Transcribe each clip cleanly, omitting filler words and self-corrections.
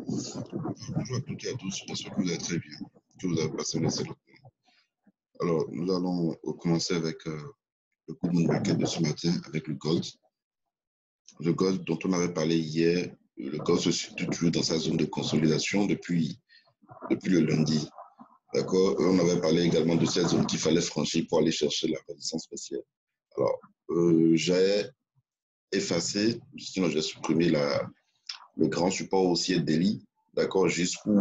Bonjour à toutes et à tous, j'espère que vous allez très bien, que vous avez passé une excellente nuit. Alors, nous allons commencer avec le coup de mon week-end de ce matin avec le gold. Le gold dont on avait parlé hier, le gold se situe toujours dans sa zone de consolidation depuis le lundi. D'accord. On avait parlé également de cette zone qu'il fallait franchir pour aller chercher la résistance spéciale. Alors, j'ai effacé, sinon j'ai supprimé le grand support haussier Daily, d'accord, juste pour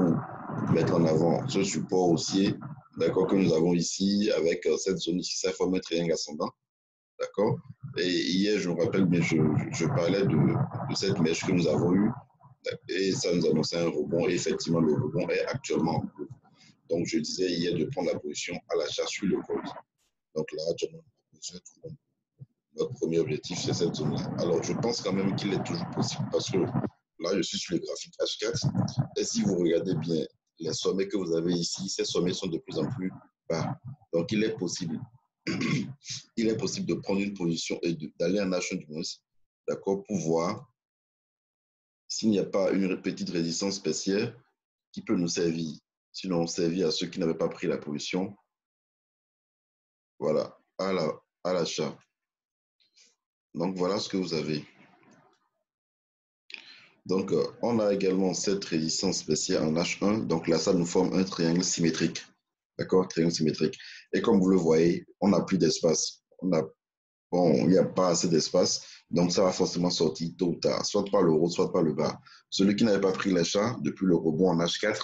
mettre en avant ce support haussier, d'accord, que nous avons ici avec cette zone ici, ça forme un triangle ascendant, d'accord. Et hier, je me rappelle bien, je parlais de cette mèche que nous avons eue et ça nous annonçait un rebond et effectivement, le rebond est actuellement en cours. Donc, je disais hier de prendre la position à l'achat sur le gold. Donc là, actuellement, notre premier objectif, c'est cette zone-là. Alors, je pense quand même qu'il est toujours possible parce que là, je suis sur le graphique H4. Et si vous regardez bien les sommets que vous avez ici, ces sommets sont de plus en plus bas. Donc, il est possible de prendre une position et d'aller en achat du moins, d'accord, pour voir s'il n'y a pas une petite résistance spéciale qui peut nous servir. Sinon, servir à ceux qui n'avaient pas pris la position, voilà, à l'achat. Donc, voilà ce que vous avez. Donc, on a également cette résistance spéciale en H1. Donc là, ça nous forme un triangle symétrique. D'accord? Triangle symétrique. Et comme vous le voyez, on n'a plus d'espace. Il n'y a pas assez d'espace. Donc, ça va forcément sortir tôt ou tard, soit par le haut, soit par le bas. Celui qui n'avait pas pris l'achat depuis le rebond en H4,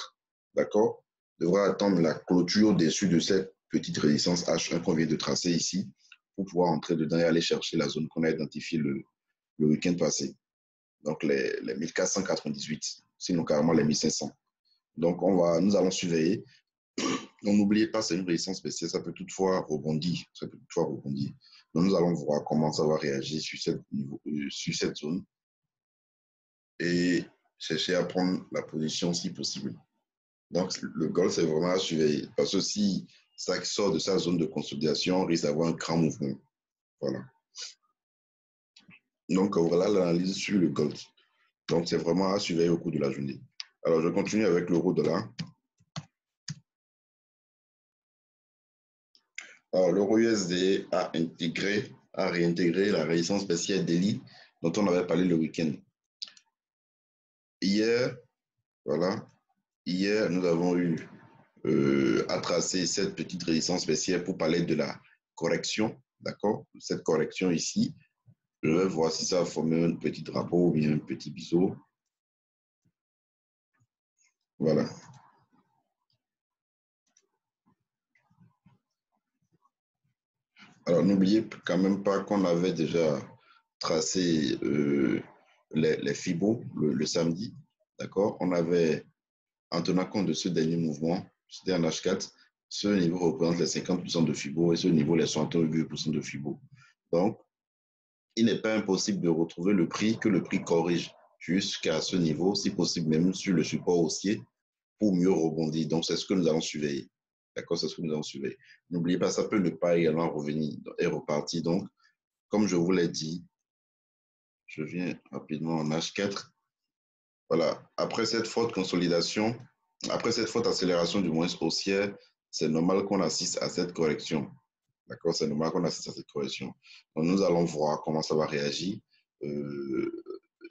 d'accord, devra attendre la clôture au-dessus de cette petite résistance H1 qu'on vient de tracer ici pour pouvoir entrer dedans et aller chercher la zone qu'on a identifiée le week-end passé. Donc les 1498, sinon carrément les 1500. Donc nous allons surveiller. Donc n'oubliez pas, c'est une résistance spéciale, ça peut toutefois rebondir. Donc nous allons voir comment ça va réagir sur cette zone et chercher à prendre la position si possible. Donc le gold, c'est vraiment à surveiller parce que si ça sort de sa zone de consolidation, on risque d'avoir un grand mouvement. Voilà. Donc voilà l'analyse sur le gold. Donc c'est vraiment à surveiller au cours de la journée. Alors je continue avec l'euro-dollar. Alors, l'euro USD a réintégré la résistance spéciale Daily dont on avait parlé le week-end. Hier, nous avons eu à tracer cette petite résistance spéciale pour parler de la correction, d'accord? Cette correction ici, je vais voir si ça va former un petit drapeau ou bien un petit biseau. Voilà. Alors, n'oubliez quand même pas qu'on avait déjà tracé les Fibos le samedi, d'accord? On avait, en tenant compte de ce dernier mouvement, c'était en H4, ce niveau représente les 50% de Fibo et ce niveau les 68% de Fibo. Donc, il n'est pas impossible de retrouver le prix, que le prix corrige jusqu'à ce niveau, si possible même sur le support haussier, pour mieux rebondir. Donc, c'est ce que nous allons surveiller. D'accord, c'est ce que nous allons surveiller. N'oubliez pas, ça peut ne pas également revenir et repartir. Donc, comme je vous l'ai dit, je viens rapidement en H4. Voilà, après cette forte consolidation, après cette forte accélération du moins haussière, c'est normal qu'on assiste à cette correction. D'accord, c'est normal qu'on assiste à cette correction. Donc, nous allons voir comment ça va réagir.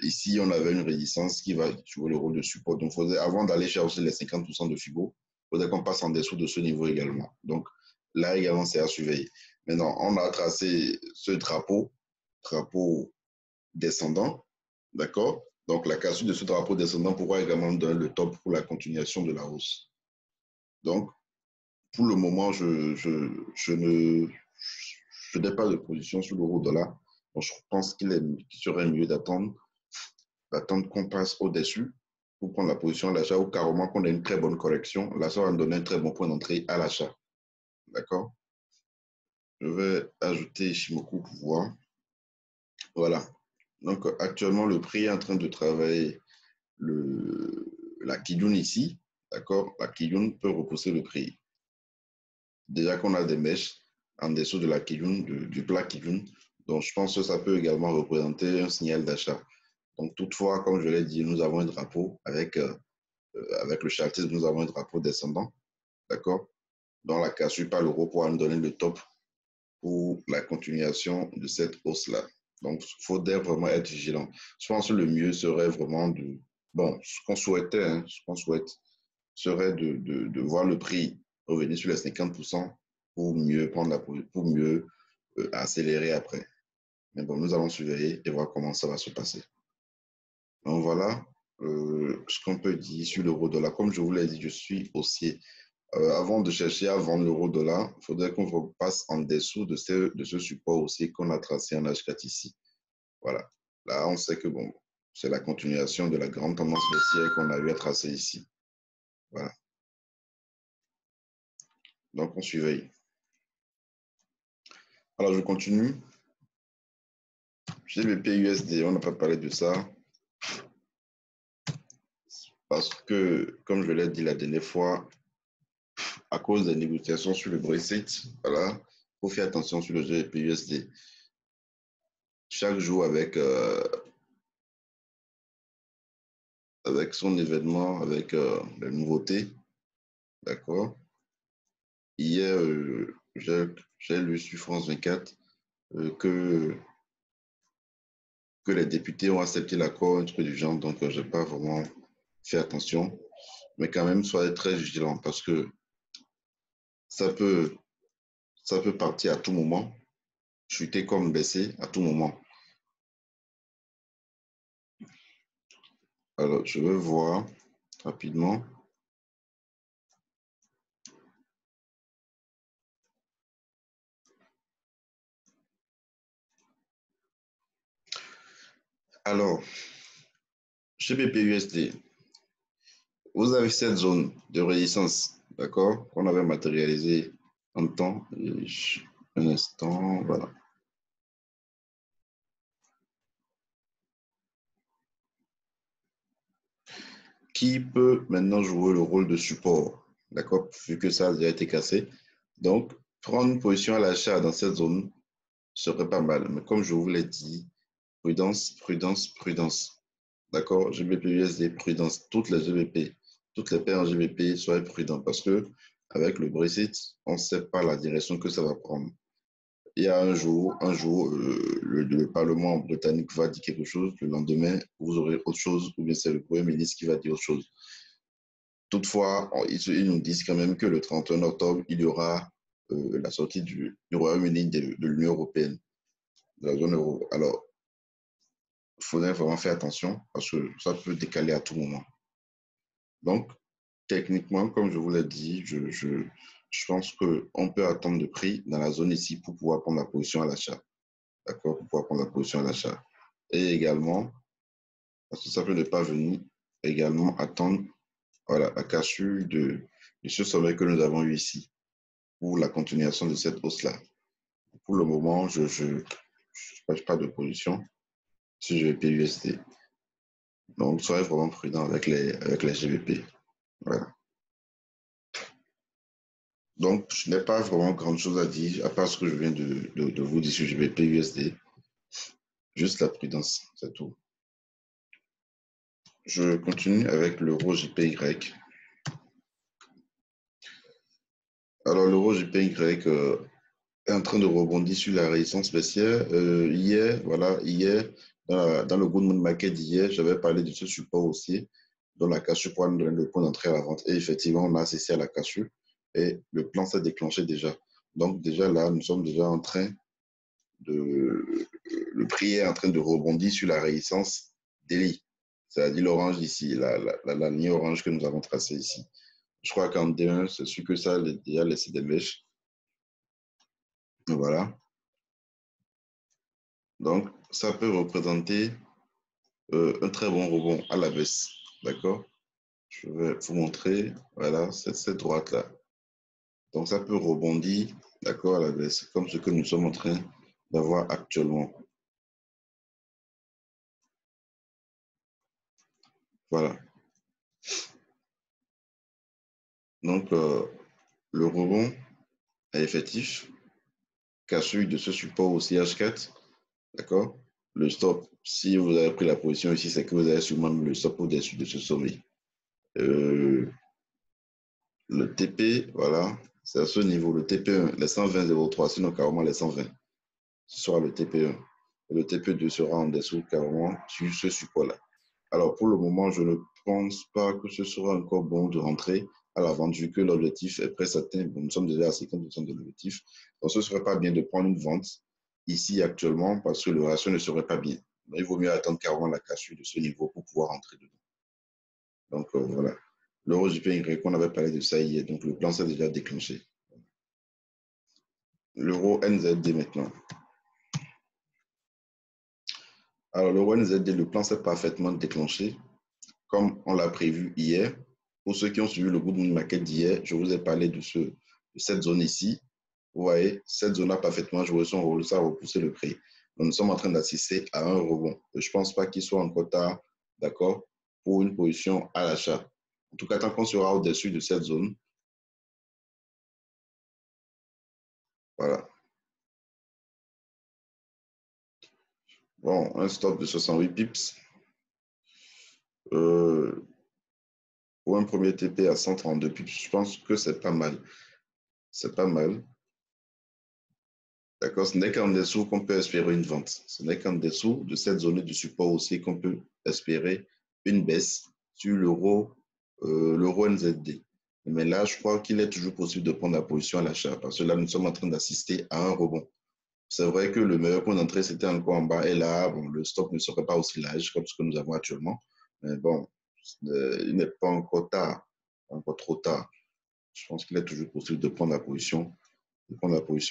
Ici, on avait une résistance qui va jouer le rôle de support. Donc, avant d'aller chercher les 50% de Fibo, il faudrait qu'on passe en dessous de ce niveau également. Donc, là également, c'est à surveiller. Maintenant, on a tracé ce drapeau descendant, d'accord? Donc, la cassure de ce drapeau descendant pourra également donner le top pour la continuation de la hausse. Donc, pour le moment, je n'ai pas de position sur l'euro-dollar. Donc, je pense qu'il serait mieux d'attendre qu'on passe au-dessus pour prendre la position à l'achat ou carrément qu'on ait une très bonne correction. Là, ça va nous donner un très bon point d'entrée à l'achat. D'accord? Je vais ajouter Ishimoku pour voir. Voilà. Donc, actuellement, le prix est en train de travailler la Kijun ici. D'accord? La Kijun peut repousser le prix. Déjà qu'on a des mèches en dessous de la Kijun, du plat Kijun. Donc, je pense que ça peut également représenter un signal d'achat. Donc, toutefois, comme je l'ai dit, nous avons un drapeau avec avec le chartisme, nous avons un drapeau descendant, d'accord? Dans la cassure par l'euro pour nous donner le top pour la continuation de cette hausse-là. Donc, il faudrait vraiment être vigilant. Je pense que le mieux serait vraiment de... Bon, ce qu'on souhaitait, hein, ce qu'on souhaite, serait de voir le prix revenir sur les 50% pour mieux prendre pour mieux accélérer après. Mais bon, nous allons surveiller et voir comment ça va se passer. Donc voilà ce qu'on peut dire sur l'euro-dollar. Comme je vous l'ai dit, je suis haussier. Avant de chercher à vendre l'euro-dollar, il faudrait qu'on repasse en dessous de ce support aussi qu'on a tracé en H4 ici. Voilà. Là, on sait que bon, c'est la continuation de la grande tendance baissière qu'on a eu à tracer ici. Voilà. Donc, on surveille. Alors, je continue. GBP USD, on n'a pas parlé de ça. Parce que, comme je l'ai dit la dernière fois, à cause des négociations sur le Brexit, voilà, il faut faire attention sur le GBP USD. Chaque jour avec son événement, avec les nouveautés, d'accord. Hier, j'ai lu sur France 24 que les députés ont accepté l'accord, un truc du genre, donc je n'ai pas vraiment fait attention. Mais quand même, soyez très vigilants parce que ça peut partir à tout moment, chuter comme baisser à tout moment. Alors, je vais voir rapidement. Alors, chez BPUSD, vous avez cette zone de résistance, d'accord, qu'on avait matérialisée en temps. Un instant, voilà. Qui peut maintenant jouer le rôle de support, d'accord, vu que ça a déjà été cassé. Donc, prendre une position à l'achat dans cette zone serait pas mal. Mais comme je vous l'ai dit, prudence, prudence, prudence. D'accord, GBP USD, prudence. Toutes les GBP, toutes les paires en GBP, soyez prudents parce que avec le Brexit, on ne sait pas la direction que ça va prendre. Il y a un jour, le Parlement britannique va dire quelque chose, le lendemain, vous aurez autre chose, ou bien c'est le Premier ministre qui va dire autre chose. Toutefois, ils nous disent quand même que le 31 octobre, il y aura la sortie du Royaume-Uni de l'Union européenne, de la zone euro. Alors, il faudrait vraiment faire attention parce que ça peut décaler à tout moment. Donc, techniquement, comme je vous l'ai dit, je pense qu'on peut attendre le prix dans la zone ici pour pouvoir prendre la position à l'achat. D'accord, pour pouvoir prendre la position à l'achat. Et également, parce que ça peut ne pas venir, également attendre voilà, la cassure de ce sommet que nous avons eu ici pour la continuation de cette hausse-là. Pour le moment, je ne cherche pas de position si je vais PUSD. Donc, soyez vraiment prudent avec les GBP. Voilà. Donc, je n'ai pas vraiment grand chose à dire, à part ce que je viens de vous dire sur GBP USD. Juste la prudence, c'est tout. Je continue avec l'euro JPY. Alors, l'euro JPY est en train de rebondir sur la résistance baissière. Hier, dans le Good Moon Market d'hier, j'avais parlé de ce support aussi, dont la cassure pour nous donner le point d'entrée à la vente. Et effectivement, on a assisté à la cassure et le plan s'est déclenché déjà. Donc, déjà là, nous sommes déjà en train le prix est en train de rebondir sur la résistance daily, c'est-à-dire l'orange ici, la ligne orange que nous avons tracée ici. Je crois qu'en D1, c'est sûr que ça a déjà laissé des mèches. Voilà. Donc, ça peut représenter un très bon rebond à la baisse. D'accord? Je vais vous montrer. Voilà, c'est cette droite-là. Donc, ça peut rebondir, d'accord, à la baisse, comme ce que nous sommes en train d'avoir actuellement. Voilà. Donc, le rebond est effectif, cassure de ce support au CH4, d'accord? Le stop, si vous avez pris la position ici, c'est que vous avez sûrement mis le stop au-dessus de ce sommet. Le TP, voilà, c'est à ce niveau, le TP1, les 120,03, sinon carrément les 120. Ce sera le TP1. Et le TP2 sera en dessous carrément sur ce support-là. Alors, pour le moment, je ne pense pas que ce sera encore bon de rentrer à la vente vu que l'objectif est presque atteint. Bon, nous sommes déjà à 50% de l'objectif. Donc, ce ne serait pas bien de prendre une vente ici actuellement parce que le ratio ne serait pas bien. Donc, il vaut mieux attendre carrément la cassure de ce niveau pour pouvoir rentrer dedans. Donc, voilà. L'euro JPY, on avait parlé de ça hier. Donc, le plan s'est déjà déclenché. L'euro NZD maintenant. Alors, l'euro NZD, le plan s'est parfaitement déclenché comme on l'a prévu hier. Pour ceux qui ont suivi le Good Morning Market d'hier, je vous ai parlé de cette zone ici. Vous voyez, cette zone a parfaitement joué son rôle, ça a repoussé le prix. Donc, nous sommes en train d'assister à un rebond. Je ne pense pas qu'il soit encore tard, d'accord, pour une position à l'achat. En tout cas, tant qu'on sera au-dessus de cette zone, voilà. Bon, un stop de 68 pips. Pour un premier TP à 132 pips, je pense que c'est pas mal. C'est pas mal. D'accord, ce n'est qu'en dessous qu'on peut espérer une vente. Ce n'est qu'en dessous de cette zone de support aussi qu'on peut espérer une baisse sur l'euro NZD. Mais là, je crois qu'il est toujours possible de prendre la position à l'achat parce que là, nous sommes en train d'assister à un rebond. C'est vrai que le meilleur point d'entrée, c'était encore en bas et là, bon, le stop ne serait pas aussi large comme ce que nous avons actuellement. Mais bon, il n'est pas encore tard, encore trop tard. Je pense qu'il est toujours possible de prendre la position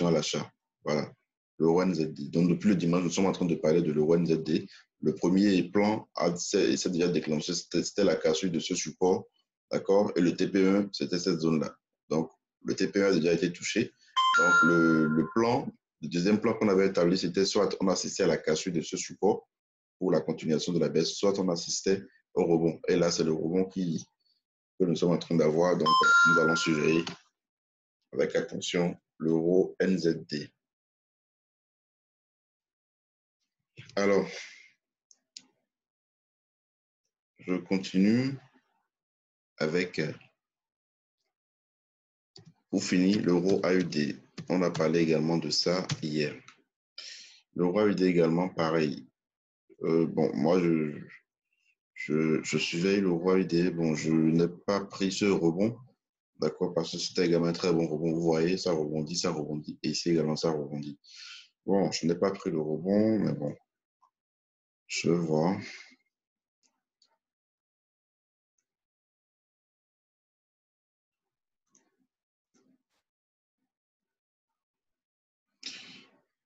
à l'achat. Voilà, l'euro NZD. Donc, depuis le dimanche, nous sommes en train de parler de l'euro NZD. Le premier plan s'est déjà déclenché, c'était la cassure de ce support, d'accord? Et le TP1, c'était cette zone-là. Donc, le TP1 a déjà été touché. Donc, le deuxième plan qu'on avait établi, c'était soit on assistait à la cassure de ce support pour la continuation de la baisse, soit on assistait au rebond. Et là, c'est le rebond que nous sommes en train d'avoir. Donc, nous allons surveiller avec attention l'euro NZD. Alors, je continue avec, pour finir, l'euro AUD. On a parlé également de ça hier. L'euro AUD également, pareil. Bon, moi, je surveille l'euro AUD. Bon, je n'ai pas pris ce rebond, d'accord, parce que c'était également un très bon rebond. Vous voyez, ça rebondit, et ici également, ça rebondit. Bon, je n'ai pas pris le rebond, mais bon, je vois.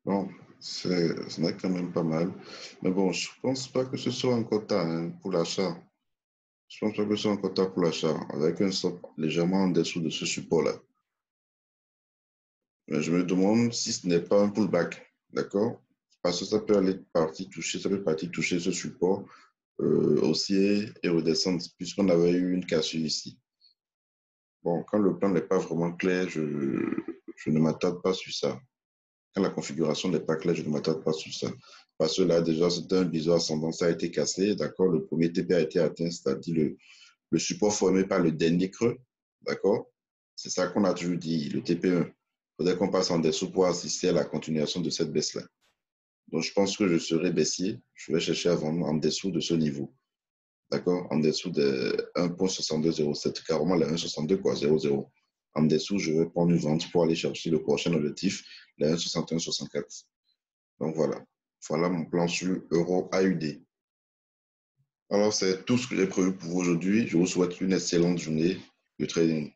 Bon, ce n'est quand même pas mal. Mais bon, je ne pense pas que ce soit un quota pour l'achat. Je pense pas que ce soit un quota pour l'achat, avec un stop légèrement en dessous de ce support-là. Mais je me demande si ce n'est pas un pullback, d'accord? Parce que ça peut aller partir toucher ce support, haussier et redescendre, puisqu'on avait eu une cassure ici. Bon, quand le plan n'est pas vraiment clair, je ne m'attarde pas sur ça. Quand la configuration n'est pas claire, je ne m'attarde pas sur ça. Parce que là, déjà, c'est un biseau ascendant, ça a été cassé, d'accord? Le premier TP a été atteint, c'est-à-dire le support formé par le dernier creux, d'accord? C'est ça qu'on a toujours dit, le TP1. Il faudrait qu'on passe en dessous pour assister à la continuation de cette baisse-là. Donc, je pense que je serai baissier. Je vais chercher à vendre en dessous de ce niveau. D'accord? En dessous de 1.6207, carrément la 1.62, quoi, 0,0. En dessous, je vais prendre une vente pour aller chercher le prochain objectif, la 1,6164. Donc, voilà. Voilà mon plan sur euro AUD. Alors, c'est tout ce que j'ai prévu pour aujourd'hui. Je vous souhaite une excellente journée de trading.